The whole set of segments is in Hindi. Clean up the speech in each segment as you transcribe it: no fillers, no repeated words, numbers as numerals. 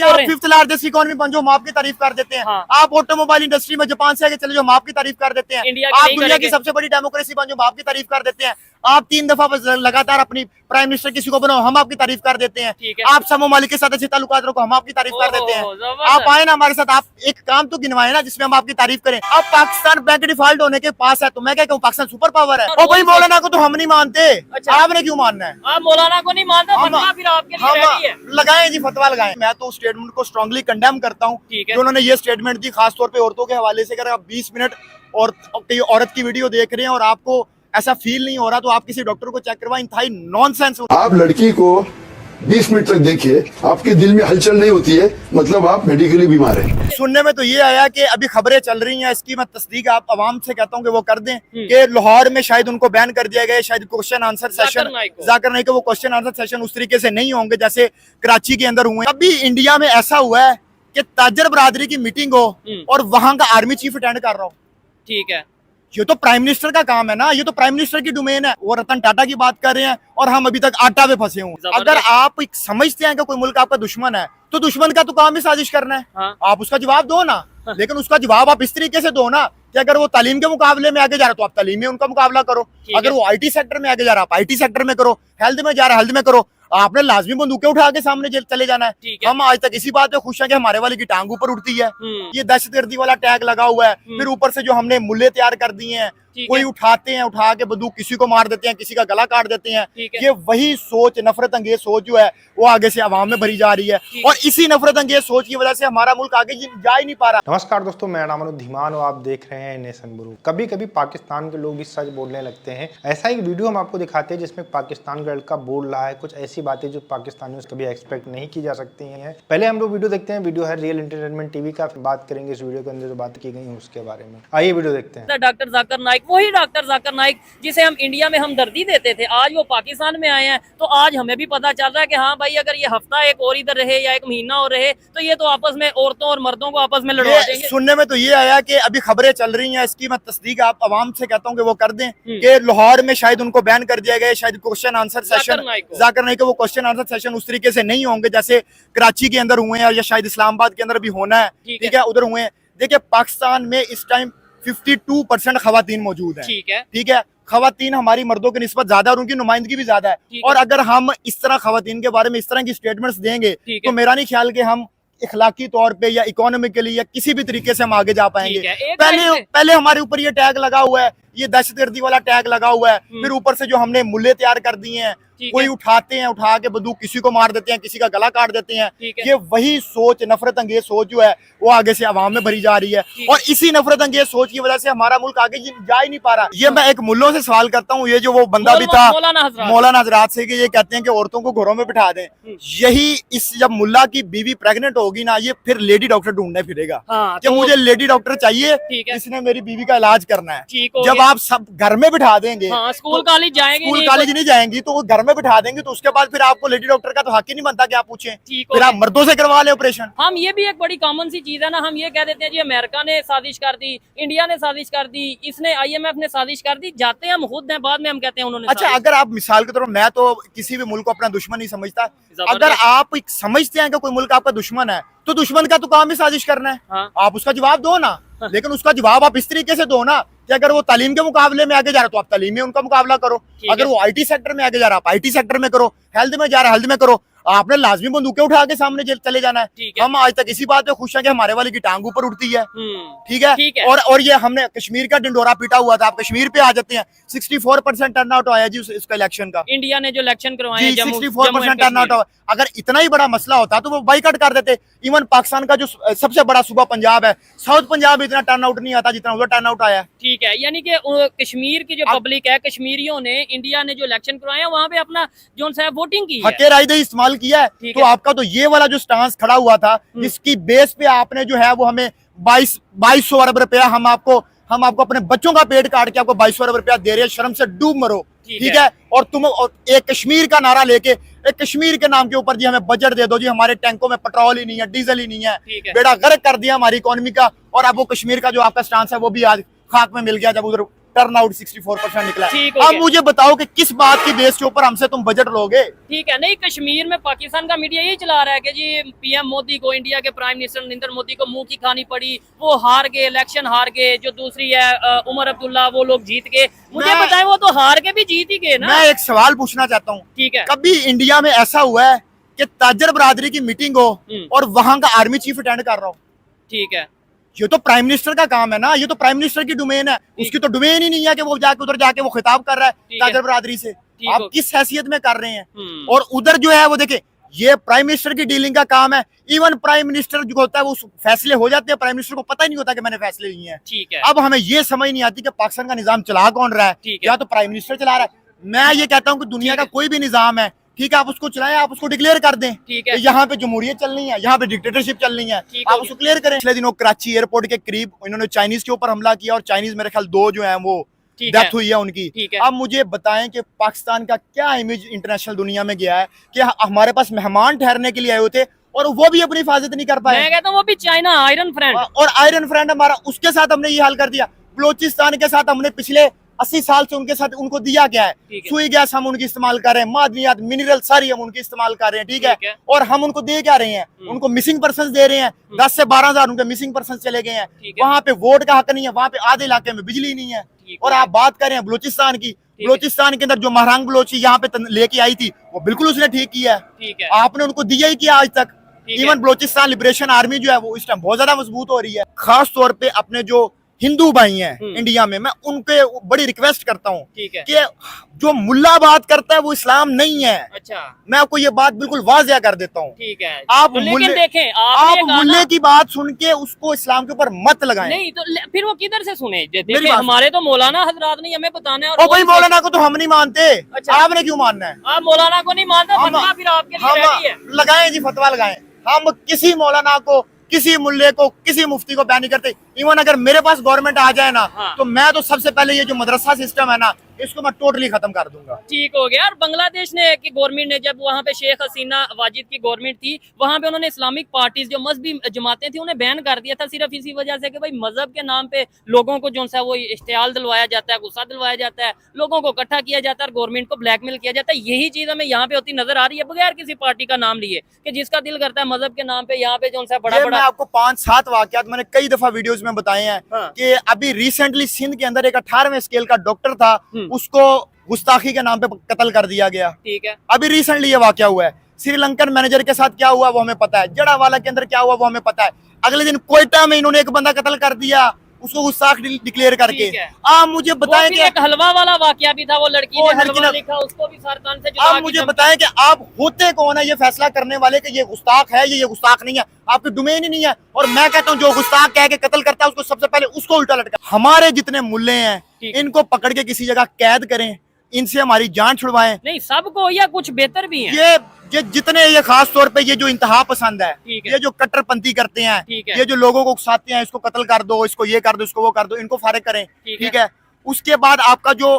भाई आप फिफ्थ लार्जेस्ट इकोनॉमी बन जो हम आपकी तारीफ कर देते हैं। आप ऑटोमोबाइल इंडस्ट्री में जापान से आगे चले जो हम आपकी तारीफ कर देते हैं। आप दुनिया की सबसे बड़ी डेमोक्रेसी बन जो हम आपकी तारीफ कर देते हैं। आप 3 दफा लगातार अपनी प्राइम मिनिस्टर किसी को बनाओ हम आपकी तारीफ कर देते हैं। आप सब ममालिक के साथ अच्छे ताल्लुकात रखो हम आपकी तारीफ कर देते हैं। आप आए ना हमारे साथ, आप एक काम तो गिनवाए ना जिसमें हम आपकी तारीफ करें। अब पाकिस्तान बैंक डिफॉल्ट होने के पास है तो मैं क्या कहूँ, पाकिस्तान सुपर पावर है। और भाई मौलाना को तो हम नहीं मानते, आपने क्यों मानना है? आप मौलाना को नहीं मानते, फिर आपके लिए रेडी है। लगाएं जी, फतवा लगाएं। मैं तो स्टेटमेंट को स्ट्रांगली कंडेम करता हूँ जो उन्होंने ये स्टेटमेंट दी, खासतौर पे औरतों के हवाले से। अगर आप 20 मिनट और कई औरत की वीडियो देख रहे हैं और आपको ऐसा फील नहीं हो रहा तो आप किसी डॉक्टर को चेक करवाएं। इंतहाई नॉनसेंस। आप लड़की को 20 मिनट तक देखिए, आपके दिल में हलचल नहीं होती है, मतलब आप मेडिकली बीमार हैं। सुनने में तो ये आया कि अभी खबरें चल रही हैं, इसकी मैं तस्दीक आप आवाम से कहता हूँ कि वो कर दें कि लाहौर में शायद उनको बैन कर दिया गया, शायद question answer session Zakir Naik वो क्वेश्चन आंसर सेशन उस तरीके से नहीं होंगे जैसे कराची के अंदर हुए। अभी इंडिया में ऐसा हुआ है कि ताजर बरादरी की मीटिंग हो और वहां का आर्मी चीफ अटेंड कर रहा हो। ठीक है, ये तो प्राइम मिनिस्टर का काम है ना, ये तो प्राइम मिनिस्टर की डोमेन है। वो रतन टाटा की बात कर रहे हैं और हम अभी तक आटा पे फंसे हुए। अगर आप समझते हैं कि कोई मुल्क आपका दुश्मन है तो दुश्मन का तो काम ही साजिश करना है। आप उसका जवाब दो ना, लेकिन उसका जवाब आप इस तरीके से दो ना कि अगर वो तालीम के मुकाबले में आगे जा रहा है तो आप तालीम में उनका मुकाबला करो। अगर वो IT सेक्टर में आगे जा रहा है आप IT सेक्टर में करो। हेल्थ में जा रहा है हेल्थ में करो। आपने लाजमी बंदूकें उठा के सामने चले जाना है। हम आज तक इसी बात पे खुश हैं कि हमारे वाले की टांग ऊपर उठती है। ये दहशतगर्दी वाला टैग लगा हुआ है। फिर ऊपर से जो हमने मुल्ले तैयार कर दिए हैं, कोई उठाते हैं, उठा के बंदूक किसी को मार देते हैं, किसी का गला काट देते हैं। ये वही सोच, नफरत अंगेज सोच जो है वो आगे से आवाम में भरी जा रही है और इसी नफरत अंगेज सोच की वजह से हमारा मुल्क आगे जा ही नहीं पा रहा। नमस्कार दोस्तों, मैं नाम धीमान और आप देख रहे हैं नेशन ब्रू। कभी कभी पाकिस्तान के लोग भी सच बोलने लगते हैं। ऐसा एक वीडियो हम आपको दिखाते हैं जिसमें पाकिस्तान का लड़का बोल रहा है कुछ ऐसी बातें जो पाकिस्तानियों से कभी एक्सपेक्ट नहीं की जा सकती हैं। पहले हम लोग वीडियो देखते हैं। वीडियो है रियल एंटरटेनमेंट टीवी का। फिर बात करेंगे इस वीडियो के अंदर जो बात की गई है उसके बारे में। आइए वीडियो देखते हैं। डॉक्टर जाकिर नाइक, वही डॉक्टर जाकिर नाइक जिसे हम इंडिया में हमदर्दी देते थे, आज वो पाकिस्तान में आए हैं। तो आज हमें भी पता चल रहा है कि हाँ भाई, अगर ये हफ्ता एक और इधर रहे या एक महीना और रहे तो ये तो आपस में औरतों और मर्दों को आपस में लड़वा देंगे। सुनने में तो ये आया कि अभी खबरें चल रही हैं, इसकी मैं तस्दीक आप आवाम से कहता हूँ कि वो कर दें कि लाहौर में शायद उनको बैन कर दिया गया, शायद question answer session Zakir Naik वो क्वेश्चन आंसर सेशन उस तरीके से नहीं होंगे जैसे कराची के अंदर हुए हैं या शायद इस्लामाबाद के अंदर भी होना है। ठीक है, उधर हुए हैं। देखिए पाकिस्तान में इस टाइम 52% खवातीन मौजूद है। ठीक है, खवातीन हमारी मर्दों की निस्बत ज्यादा और उनकी नुमाइंदगी भी ज्यादा है। और अगर हम इस तरह खवातीन के बारे में इस तरह की स्टेटमेंट्स देंगे तो मेरा नहीं ख्याल कि हम इखलाकी तौर पे या इकोनॉमिकली या किसी भी तरीके से हम आगे जा पाएंगे। पहले हमारे ऊपर ये टैग लगा हुआ है, ये दहशतगर्दी वाला टैग लगा हुआ है। फिर ऊपर से जो हमने मुल्ले तैयार कर दिए हैं, कोई उठाते हैं, उठा के बंदूक किसी को मार देते हैं, किसी का गला काट देते हैं। ये वही सोच, नफरत अंगेज सोच जो है वो आगे से आवाम में भरी जा रही है और इसी नफरत अंगेज सोच की वजह से हमारा मुल्क आगे जा ही नहीं पा रहा। ये मैं एक मुल्लों से सवाल करता हूँ, ये जो वो बंदा भी था मौलाना हजरात से, कि ये कहते हैं कि औरतों को घरों में बिठा दें। यही इस जब मुल्ला की बीवी प्रेग्नेंट होगी ना, ये फिर लेडी डॉक्टर ढूंढने फिरेगा कि मुझे लेडी डॉक्टर चाहिए, इसने मेरी बीवी का इलाज करना है। जब आप सब घर में बिठा देंगे, स्कूल कॉलेज जाएंगे, स्कूल कॉलेज नहीं जाएंगी तो वो घर में बिठा देंगे, तो उसके बाद फिर आपको लेडी डॉक्टर का तो हक ही नहीं बनता कि आप पूछें। फिर आप मर्दों से करवा ले ऑपरेशन। हम ये भी एक बड़ी कॉमन सी चीज है ना, हम ये कह देते हैं जी अमेरिका ने साजिश कर दी, इंडिया ने साजिश कर दी, इसने IMF ने साजिश कर दी। जाते हैं हम खुद हैं, बाद में हम कहते हैं उन्होंने। अच्छा, अगर आप मिसाल के तौर पर, मैं तो किसी भी मुल्क को अपना दुश्मन नहीं समझता। अगर आप समझते हैं कि कोई मुल्क आपका दुश्मन है तो दुश्मन का तो काम ही साजिश करना है। आप उसका जवाब दो ना, लेकिन उसका जवाब आप इस तरीके से दो ना कि अगर वो तालीम के मुकाबले में आगे जा रहा है तो आप तालीम में उनका मुकाबला करो। अगर वो IT सेक्टर में आगे जा रहा है आप IT सेक्टर में करो। हेल्थ में जा रहा है हेल्थ में करो। आपने लाजमी बंदूकें उठा के सामने चले जाना है। हम आज तक इसी बात पे खुश हैं कि हमारे वाले की टांग ऊपर उठती है। ठीक है, और ये हमने कश्मीर का डिंडोरा पीटा हुआ था, आप कश्मीर पे आ जाते हैं। 64% टर्न आउट आया जी इसका इलेक्शन का। इंडिया ने जो इलेक्शन करवाए 64% टर्न आउट। अगर इतना ही बड़ा मसला होता तो वो बाइकआउट कर देते। इवन पाकिस्तान का जो सबसे बड़ा सूबा पंजाब है, साउथ पंजाब इतना टर्न आउट नहीं आता जितना उधर टर्न आउट आया। ठीक है, यानी कि कश्मीर की जो पब्लिक है, कश्मीरियों ने इंडिया ने जो इलेक्शन करवाया वहाँ पे अपना जो है वोटिंग की, हक़ राय दही इस्तेमाल किया है। तो आपका तो ये वाला जो स्टांस खड़ा हुआ था, जिसकी बेस पे आपने जो है वो हमें 2200 अरब रुपया हम आपको अपने बच्चों का पेट काट के आपको 2200 अरब रुपया दे रहे हैं। शर्म से डूब मरो। ठीक है, और तुम एक कश्मीर का नारा लेके एक कश्मीर के नाम के ऊपर जी हमें बजट दे दो जी, हमारे टैंकों में पेट्रोल ही नहीं है, डीजल ही नहीं है, बेड़ा गर्क कर दिया हमारी इकोनॉमी का। और अब वो कश्मीर का जो आपका स्टांस है वो भी आज खाक में मिल गया जब उधर टर्न आउट 64% निकला है। ठीक हो अब गया। मुझे बताओ कि किस बात की बेस के ऊपर हमसे तुम बजट लोगे? ठीक है, नहीं कश्मीर में पाकिस्तान का मीडिया यही चला रहा है कि जी पीएम मोदी को, इंडिया के प्राइम मिनिस्टर नरेंद्र मोदी को मुंह की खानी पड़ी, वो हार गए, इलेक्शन हार गए। जो दूसरी है उमर अब्दुल्ला, वो लोग जीत गए। मुझे बताएं, वो तो हार के भी जीत ही गए ना। मैं एक सवाल पूछना चाहता हूँ, ठीक है, कभी इंडिया में ऐसा हुआ है कि ताजर बरादरी की मीटिंग हो और वहां का आर्मी चीफ अटेंड कर रहा हो? ठीक है, ये तो प्राइम मिनिस्टर का काम है ना, ये तो प्राइम मिनिस्टर की डोमेन है। उसकी तो डोमेन ही नहीं है कि वो जाके उधर जाके वो खिताब कर रहा है ताजर बरादरी से। आप किस हैसियत में कर रहे हैं? और उधर जो है वो देखे, ये प्राइम मिनिस्टर की डीलिंग का काम है। इवन प्राइम मिनिस्टर जो होता है वो फैसले हो जाते हैं, प्राइम मिनिस्टर को पता ही नहीं होता कि मैंने फैसले लिए हैं। ठीक है। अब हमें ये समझ नहीं आती कि पाकिस्तान का निजाम चला कौन रहा है, या तो प्राइम मिनिस्टर चला रहा है। मैं ये कहता हूँ कि दुनिया का कोई भी निजाम है, ठीक है, आप उसको चलाएं, आप उसको डिक्लेयर कर दें। ठीक है, यहाँ पे जमहूरियत चलनी है, यहाँ पे डिक्टेटरशिप चलनी है, आप उसको क्लियर करें। पिछले दिनों कराची एयरपोर्ट के करीब इन्होंने चाइनीज के ऊपर हमला किया और चाइनीज मेरे ख्याल 2 जो हैं वो डेथ हुई है उनकी। अब मुझे बताएं कि पाकिस्तान का क्या इमेज इंटरनेशनल दुनिया में गया है कि हमारे पास मेहमान ठहरने के लिए आए होते और वो भी अपनी हिफाजत नहीं कर पाए। मैं कहता हूं वो भी चाइना आयरन फ्रेंड, और आयरन फ्रेंड हमारा, उसके साथ हमने ये हाल कर दिया। बलोचिस्तान के साथ हमने पिछले 80 साल से उनके साथ उनको दिया क्या है? सुई गैस हम उनकी इस्तेमाल कर रहे हैं, मादनियात मिनरल सारी हम उनकी इस्तेमाल कर रहे हैं, ठीक है। और हम उनको दे क्या रहे हैं? उनको मिसिंग पर्सन दे रहे हैं। 10 से 12 हजार उनके मिसिंग पर्सन चले गए हैं। वहां पे वोट का हक नहीं है, वहां पे आधे इलाके में बिजली नहीं है। और आप बात कर रहे हैं बलोचिस्तान की, बलोचिस्तान के अंदर जो महरांग बलोची यहाँ पे लेके आई थी, वो बिल्कुल उसने ठीक किया है। आपने उनको दिया ही किया आज तक। इवन बलोचिस्तान लिबरेशन आर्मी जो है वो इस टाइम बहुत ज्यादा मजबूत हो रही है। खास तौर पे अपने जो हिंदू भाई हैं इंडिया में, मैं उनके बड़ी रिक्वेस्ट करता हूँ कि जो मुल्ला बात करता है वो इस्लाम नहीं है। अच्छा, मैं आपको ये बात बिल्कुल वाज़ेह कर देता हूँ। ठीक है। आप तो मुल्ले, देखें, आप मुल्ले की बात सुन के उसको इस्लाम के ऊपर मत लगाएं। नहीं तो फिर वो किधर से सुने? देखें, हमारे तो मौलाना हजरात नहीं हमें बताना है। और भाई मौलाना को तो हम नहीं मानते। अच्छा, आपने क्यों मानना है? आप मौलाना को नहीं मानते, फतवा फिर आपके लिए रेडी है। लगाएं जी, फतवा लगाएं। हम किसी मौलाना को, किसी मुल्ले को, किसी मुफ्ती को बैन नहीं करते। इवन अगर मेरे पास गवर्नमेंट आ जाए ना, तो मैं तो सबसे पहले ये जो मदरसा सिस्टम है ना, इसको मैं टोटली खत्म कर दूंगा। ठीक हो गया। और बांग्लादेश ने की गवर्नमेंट ने, जब वहाँ पे शेख हसीना वाजिद की गवर्नमेंट थी, वहाँ पे उन्होंने इस्लामिक पार्टीज जो मजहबी जमातें थी उन्हें बैन कर दिया था, सिर्फ इसी वजह से कि भाई मजहब के नाम पे लोगों को जो सा वो इश्तियाल दिलवाया जाता है, गुस्सा दिलवाया जाता है, लोगों को इकट्ठा किया जाता है, गवर्नमेंट को ब्लैकमेल किया जाता है। यही चीज हमें यहाँ पे होती नजर आ रही है, बगैर किसी पार्टी का नाम लिए, कि जिसका दिल करता है मजहब के नाम पे यहाँ पे जो सा बड़ा बड़ा। आपको 5-7 वाकयात मैंने कई दफा वीडियोस में बताए हैं कि अभी रिसेंटली सिंध के अंदर एक 18वें स्केल का डॉक्टर था, उसको गुस्ताखी के नाम पे कत्ल कर दिया गया। ठीक है, अभी रिसेंटली ये वाकया हुआ है। श्रीलंकन मैनेजर के साथ क्या हुआ वो हमें पता है, जड़ावाला के अंदर क्या हुआ वो हमें पता है। अगले दिन कोयटा में इन्होंने एक बंदा कत्ल कर दिया, उसको गुस्ताख डिक्लेयर करके। आप मुझे बताएं कि एक हलवा वाला वाकया भी था, वो लड़की ने हलवा लिखा, उसको भी सरतान से आप मुझे बताएं कि आप होते कौन है ये फैसला करने वाले कि ये गुस्ताख है, ये गुस्ताख नहीं है? आपकी डोमेन ही नहीं है। और मैं कहता हूँ जो गुस्ताख कह के कत्ल करता है उसको सबसे पहले उसको उल्टा लटका। हमारे जितने मुल्ले हैं इनको पकड़ के किसी जगह कैद करें, इनसे हमारी जान छुड़वाएं। नहीं सबको, या कुछ बेहतर भी है। ये जितने, ये खास तौर पे ये जो इंतहा पसंद है, ये जो कट्टरपंथी करते हैं, ये जो लोगों को उकसाते हैं, इसको कत्ल कर दो, इसको ये कर दो, इसको वो कर दो, इनको फारिग करें। ठीक है, उसके बाद आपका जो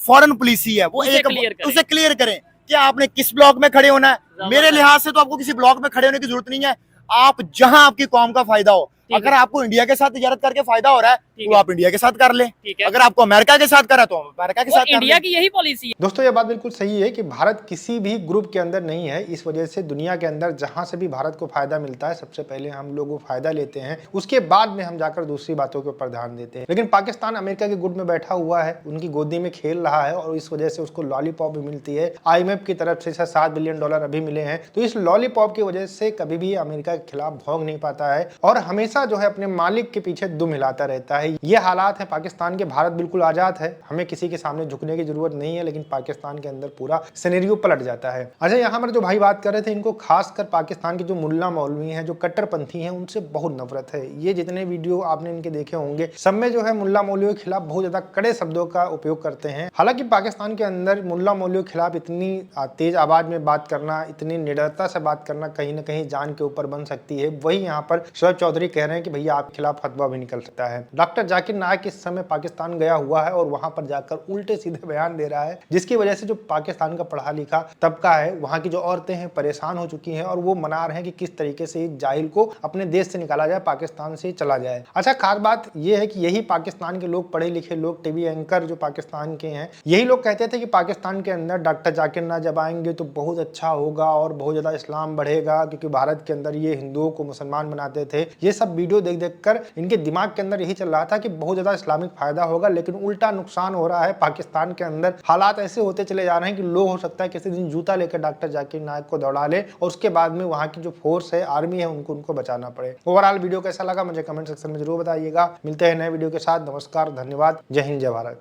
फॉरेन पॉलिसी है वो उसे क्लियर करें कि आपने किस ब्लॉक में खड़े होना है। मेरे लिहाज से तो आपको किसी ब्लॉक में खड़े होने की जरूरत नहीं है। आप जहां आपकी कौम का फायदा हो, अगर आपको इंडिया के साथ तिजारत करके फायदा हो रहा है तो आप इंडिया के साथ कर ले, अगर आपको अमेरिका के साथ करा तो अमेरिका के साथ। इंडिया की यही पॉलिसी है। दोस्तों ये बात बिल्कुल सही है कि भारत किसी भी ग्रुप के अंदर नहीं है। इस वजह से दुनिया के अंदर जहां से भी भारत को फायदा मिलता है, सबसे पहले हम लोग वो फायदा लेते हैं, उसके बाद में हम जाकर दूसरी बातों के ऊपर ध्यान देते हैं। लेकिन पाकिस्तान अमेरिका के गुट में बैठा हुआ है, उनकी गोदी में खेल रहा है और इस वजह से उसको लॉलीपॉप भी मिलती है। IMF की तरफ से $7 बिलियन अभी मिले हैं। तो इस लॉलीपॉप की वजह से कभी भी अमेरिका के खिलाफ भौंक नहीं पाता है और हमेशा जो है अपने मालिक के पीछे दुम हिलाता रहता है। ये हालात है पाकिस्तान के। भारत बिल्कुल आजाद है, हमें किसी के सामने झुकने की जरूरत नहीं है, लेकिन पाकिस्तान के अंदर पूरा सिनेरियो पलट जाता है। अच्छा, यहाँ पर जो भाई बात कर रहे थे, इनको खासकर पाकिस्तान के जो मुल्ला मौलवी हैं, जो कट्टरपंथी हैं, उनसे बहुत नफरत है। ये जितने वीडियो आपने इनके देखे होंगे, सब में जो है मुल्ला मौलवियों के खिलाफ बहुत ज्यादा कड़े शब्दों का उपयोग करते हैं। हालांकि पाकिस्तान के अंदर मुल्ला मौलवियों के खिलाफ इतनी तेज आवाज में बात करना, इतनी निडरता से बात करना कहीं ना कहीं जान के ऊपर बन सकती है। वही यहाँ पर शोएब चौधरी कह रहे हैं कि भैया आपके खिलाफ फतवा भी निकल सकता है। डॉक्टर जाकिर नायक इस समय पाकिस्तान गया हुआ है और वहां पर जाकर उल्टे सीधे बयान दे रहा है, जिसकी वजह से जो पाकिस्तान का पढ़ा लिखा तबका है, वहां की जो औरतें हैं परेशान हो चुकी हैं और वो मना रहे हैं कि किस तरीके से इस जाहिल को अपने देश से निकाला जाए, पाकिस्तान से चला जाए। अच्छा, खास बात यह है कि यही पाकिस्तान के लोग, पढ़े लिखे लोग, टीवी एंकर जो पाकिस्तान के हैं, यही लोग कहते थे कि पाकिस्तान के अंदर डॉक्टर जाकिर नायक जब आएंगे तो बहुत अच्छा होगा और बहुत ज्यादा इस्लाम बढ़ेगा, क्योंकि भारत के अंदर ये हिंदुओं को मुसलमान बनाते थे। ये सब वीडियो देख देख कर इनके दिमाग के अंदर यही चल रहा था कि बहुत ज्यादा इस्लामिक फायदा होगा, लेकिन उल्टा नुकसान हो रहा है। पाकिस्तान के अंदर हालात ऐसे होते चले जा रहे हैं कि लोग हो सकता है किसी दिन जूता लेकर डॉक्टर जाकिर नायक को दौड़ा ले और उसके बाद में वहां की जो फोर्स है, आर्मी है, उनको बचाना पड़े। ओवरऑल वीडियो कैसा लगा मुझे कमेंट सेक्शन में जरूर बताइएगा। मिलते हैं नए वीडियो के साथ। नमस्कार, धन्यवाद, जय हिंद, जय भारत।